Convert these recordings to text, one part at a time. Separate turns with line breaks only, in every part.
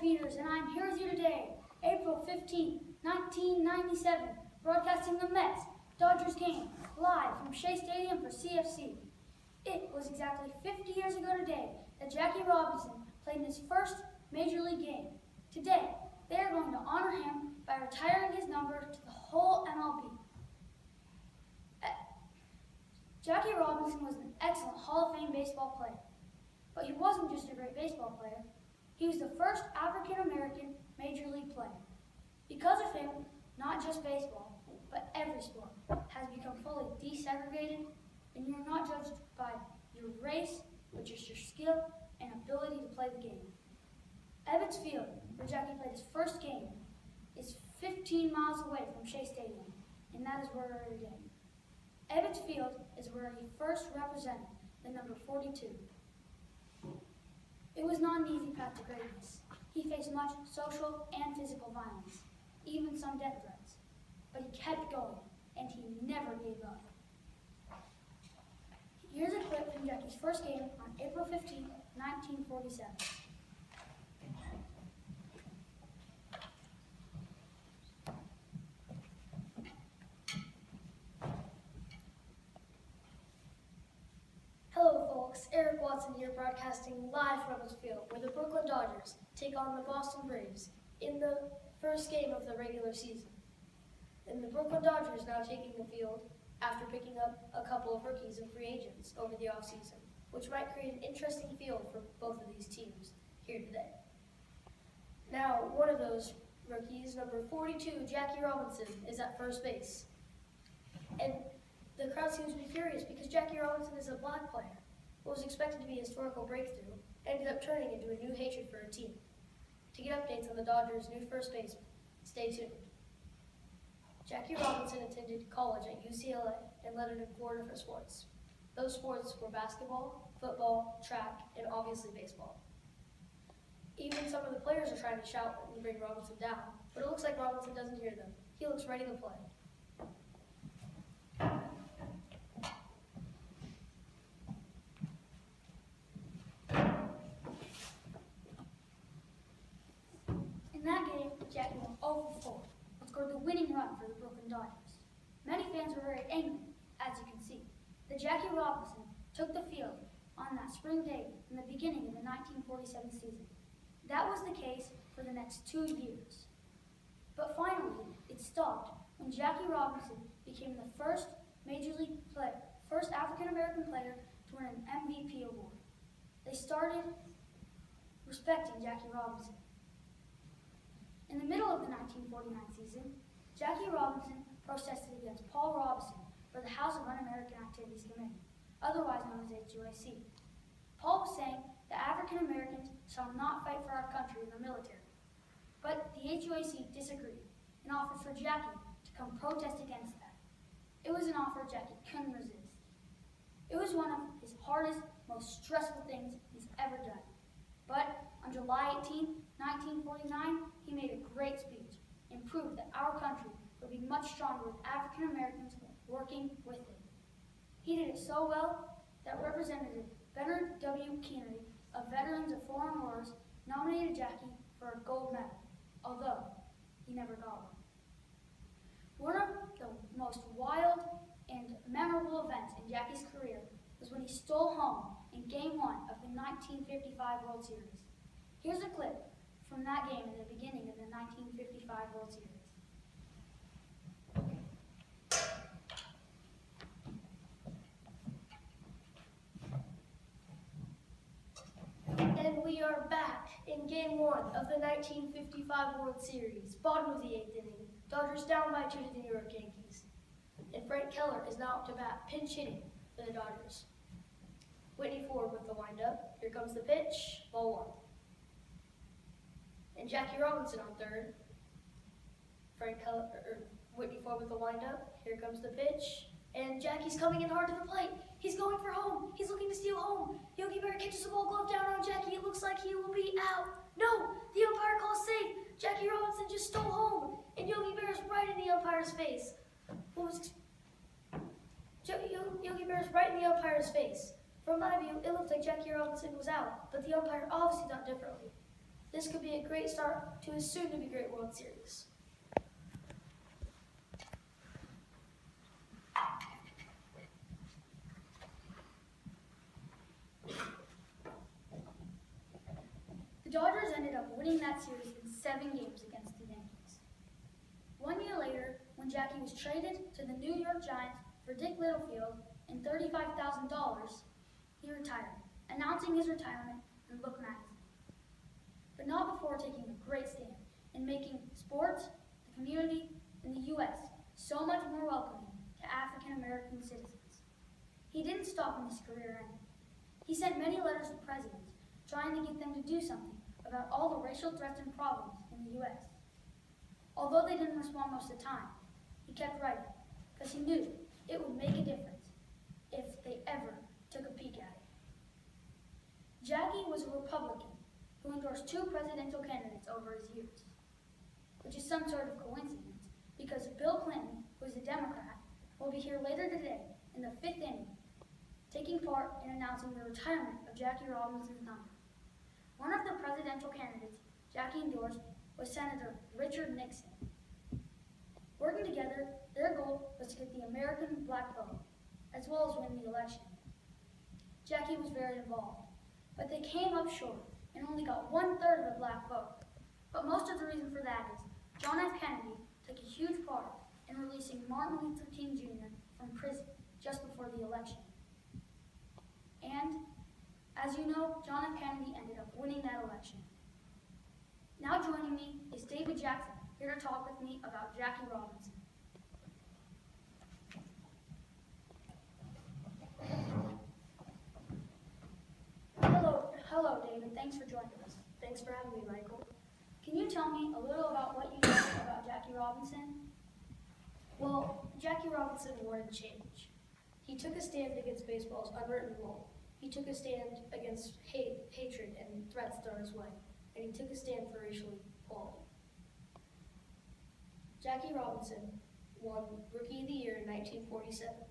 Peters, and I'm here with you today, April 15, 1997, broadcasting the Mets-Dodgers game live from Shea Stadium for CFC. It was exactly 50 years ago today that Jackie Robinson played in his first Major League game. Today, they are going to honor him by retiring his number to the whole MLB. Jackie Robinson was an excellent Hall of Fame baseball player, but he wasn't just a great baseball player. He was the first African-American Major League player. Because of him, not just baseball, but every sport has become fully desegregated, and you are not judged by your race, but just your skill and ability to play the game. Ebbets Field, where Jackie played his first game, is 15 miles away from Shea Stadium, and that is where we are today. Ebbets Field is where he first represented the number 42. It was not an easy path to greatness. He faced much social and physical violence, even some death threats. But he kept going, and he never gave up. Here's a clip from Jackie's first game on April 15, 1947.
Hello folks, Eric Watson here broadcasting live from Hobbs Field, where the Brooklyn Dodgers take on the Boston Braves in the first game of the regular season. And the Brooklyn Dodgers now taking the field after picking up a couple of rookies and free agents over the offseason, which might create an interesting field for both of these teams here today. Now, one of those rookies, number 42, Jackie Robinson, is at first base. And the crowd seems to be furious because Jackie Robinson is a black player. What was expected to be a historical breakthrough ended up turning into a new hatred for a team. To get updates on the Dodgers' new first baseman, stay tuned. Jackie Robinson attended college at UCLA and lettered in 4 different sports. Those sports were basketball, football, track, and obviously baseball. Even some of the players are trying to shout and bring Robinson down, but it looks like Robinson doesn't hear them. He looks ready to play.
In that game, Jackie went 0 for 4 and scored the winning run for the Brooklyn Dodgers. Many fans were very angry, as you can see, that Jackie Robinson took the field on that spring day in the beginning of the 1947 season. That was the case for the next 2 years. But finally, it stopped when Jackie Robinson became the first Major League player, first African-American player to win an MVP award. They started respecting Jackie Robinson. In the middle of the 1949 season, Jackie Robinson protested against Paul Robeson for the House of Un-American Activities Committee, otherwise known as HUAC. Paul was saying that African Americans shall not fight for our country in the military. But the HUAC disagreed and offered for Jackie to come protest against that. It was an offer Jackie couldn't resist. It was one of his hardest, most stressful things he's ever done. But on July 18, 1949, he made a great speech and proved that our country would be much stronger with African Americans working with it. He did it so well that Representative Benner W. Keenery of Veterans of Foreign Wars nominated Jackie for a gold medal, although he never got one. One of the most wild and memorable events in Jackie's career was when he stole home in Game 1 of the 1955 World Series. Here's a clip from that game in the beginning of the 1955 World Series.
And we are back in Game 1 of the 1955 World Series, bottom of the 8th inning. Dodgers down by 2 to the New York Yankees. And Frank Keller is now up to bat, pinch hitting for the Dodgers. Whitney Ford with the windup. Here comes the pitch, ball 1. And Jackie Robinson on third. Whitney Ford with the windup. Here comes the pitch. And Jackie's coming in hard to the plate. He's going for home. He's looking to steal home. Yogi Berra catches the ball glove down on Jackie. It looks like he will be out. No, the umpire calls safe. Jackie Robinson just stole home. And Yogi Berra's right in the umpire's face. Yogi Berra's right in the umpire's face. From my view, it looked like Jackie Robinson was out, but the umpire obviously thought differently. This could be a great start to his soon-to-be great World Series.
The Dodgers ended up winning that series in 7 games against the Yankees. 1 year later, when Jackie was traded to the New York Giants for Dick Littlefield and $35,000, he retired, announcing his retirement in Look magazine. But not before taking a great stand in making sports, the community, and the U.S. so much more welcoming to African American citizens. He didn't stop when his career ended. He sent many letters to presidents trying to get them to do something about all the racial threats and problems in the U.S. Although they didn't respond most of the time, he kept writing because he knew it would make a difference if they ever took a peek at it. Jackie was a Republican who endorsed 2 presidential candidates over his years, which is some sort of coincidence because Bill Clinton, who is a Democrat, will be here later today in the 5th inning, taking part in announcing the retirement of Jackie Robinson's number. One of the presidential candidates Jackie endorsed was Senator Richard Nixon. Working together, their goal was to get the American black vote, as well as win the election. Jackie was very involved, but they came up short and only got 1/3 of the black vote. But most of the reason for that is John F. Kennedy took a huge part in releasing Martin Luther King Jr. from prison just before the election. And, as you know, John F. Kennedy ended up winning that election. Now joining me is David Jackson, here to talk with me about Jackie Robinson. Hello, David. Thanks for joining us.
Thanks for having me, Michael.
Can you tell me a little about what you know about Jackie Robinson?
Well, Jackie Robinson wanted change. He took a stand against baseball's unwritten rule. He took a stand against hatred and threats thrown his way, and he took a stand for racial equality. Jackie Robinson won Rookie of the Year in 1947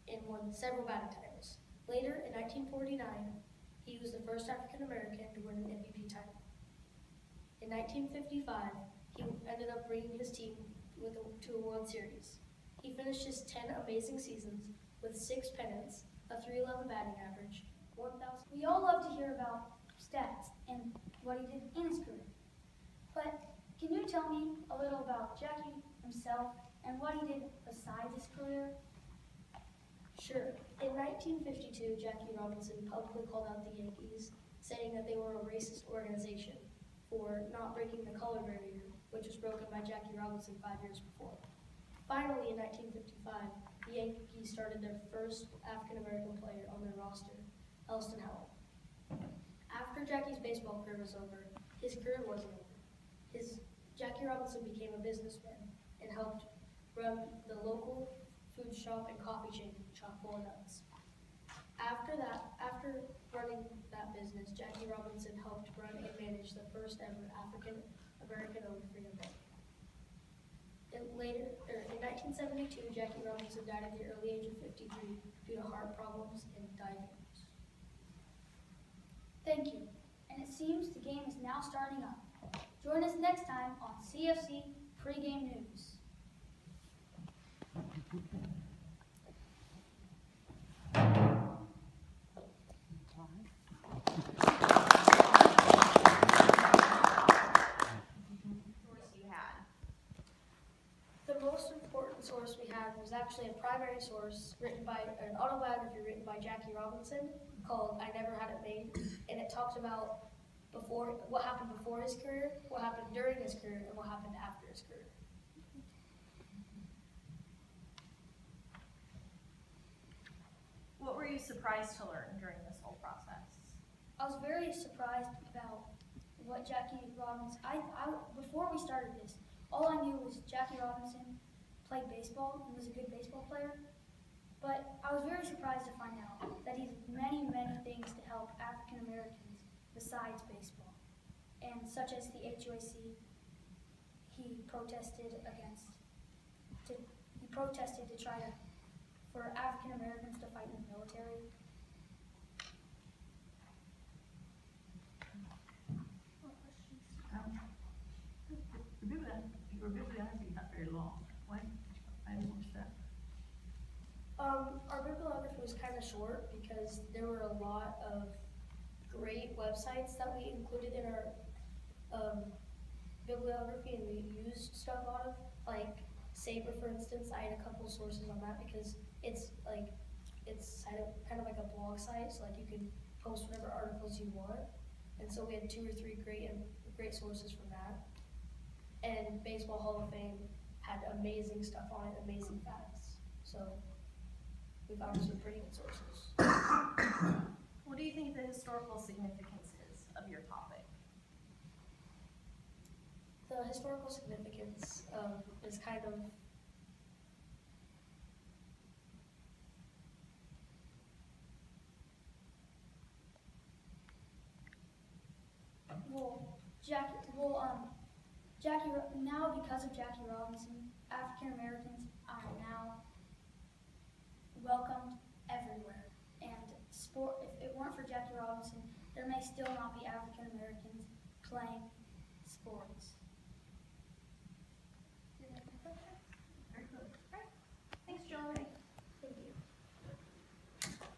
and won several batting titles. Later, in 1949, he was the first African American to win an MVP title. In 1955, he ended up bringing his team to a World Series. He finished his 10 amazing seasons with 6 pennants, a .311 batting average, 1,000.
We all love to hear about stats and what he did in his career. But can you tell me a little about Jackie himself and what he did besides his career?
Sure. In 1952, Jackie Robinson publicly called out the Yankees, saying that they were a racist organization for not breaking the color barrier, which was broken by Jackie Robinson 5 years before. Finally, in 1955, the Yankees started their first African-American player on their roster, Elston Howell. After Jackie's baseball career was over, his career wasn't over. Jackie Robinson became a businessman and helped run the local food shop and coffee chain Chock-full of Nuts. After running that business, Jackie Robinson helped run and manage the first ever African American owned Freedom Bank. In 1972, Jackie Robinson died at the early age of 53 due to heart problems and diabetes.
Thank you. And it seems the game is now starting up. Join us next time on CFC Pregame News.
The most important source we had was actually a primary source an autobiography written by Jackie Robinson called I Never Had It Made, and it talks about what happened before his career, what happened during his career, and what happened after his career.
What were you surprised to learn during this whole process?
I was very surprised about what Jackie Robinson, before we started this, all I knew was Jackie Robinson played baseball and was a good baseball player. But I was very surprised to find out that he did many, many things to help African Americans besides baseball. And such as the HOAC, he protested to try for African Americans to fight in the military.
Your bibliography is not very long. Why? I didn't watch that.
Our bibliography was kind of short because there were a lot of great websites that we included in our bibliography, and we used stuff out of, like Sabre, for instance. I had a couple sources on that because it's kind of like a blog site, so like you can post whatever articles you want. And so we had 2 or 3 great sources from that. And Baseball Hall of Fame had amazing stuff on it, amazing facts. So we found some pretty good sources.
What do you think the historical significance is of your topic?
The historical significance is kind of
Now because of Jackie Robinson, African Americans